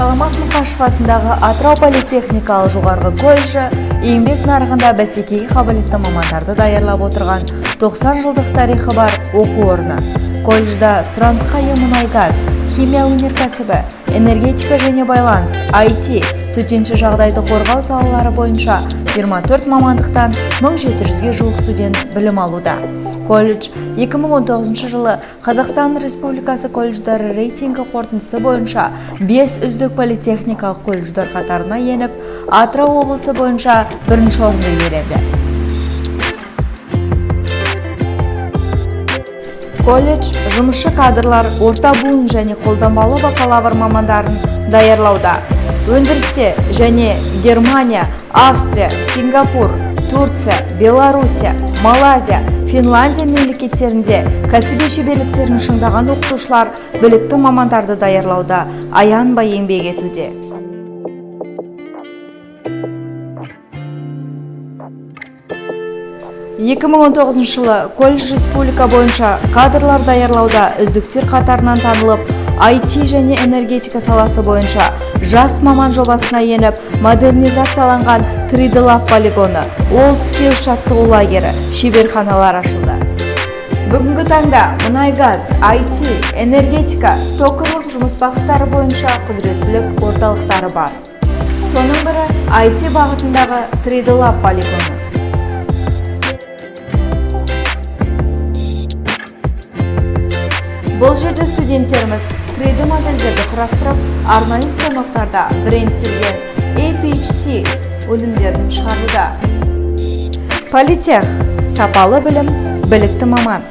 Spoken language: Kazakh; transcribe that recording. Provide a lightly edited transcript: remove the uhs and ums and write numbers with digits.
Саламат Мұқашев атындағы Атырау политехникалық жоғарғы колледжі еңбек нарығында бәсекеге қабілетті мамандарды даярлап отырған 90 жылдық тарихы бар оқу орны. Колледжда сұранысқа ие мұнай-газ, химия өнеркәсібі, энергетика және байланыс, IT, төтенше жағдайды қорғау салалары бойынша 24 мамандықтан 1700-ге жуық студент білім алуда. Колледж 2019 жылы Қазақстан Республикасы колледждары рейтингі қорытындысы бойынша 5 үздік политехникалық колледждар қатарына еніп, Атырау облысы бойынша бірінші орынды иеленді. Колледж жұмысшы кадрлар, орта буын және қолданбалы бакалавр мамандарын даярлауда. Өндірісте және Германия, Австрия, Сингапур, Турция, Белоруссия, Малайзия, Финляндия мемлекеттерінде кәсіби шеберліктерін шыңдаған оқытушылар білікті мамандарды даярлауда аянбай еңбек етуде. жылы колледж республика бойынша кадрлар даярлауда үздіктер қатарынан танылып, IT және энергетика саласы бойынша жас маман жобасына еніп, модернизацияланған 3D Lab полигоны, WorldSkills жаттығу лагері, шеберханалар ашылды. Бүгінгі таңда мұнай-газ, IT, энергетика, токарлық жұмыс бағыттары бойынша құзыреттілік орталықтары бар. Соның бірі IT бағытындағы 3D Lab полигоны. Бұл жерде студенттеріміз 3D модельдерді құрастырып, арнайы станоктарда брендтелген APHC өнімдерін шығаруда. Политех – сапалы білім, білікті маман.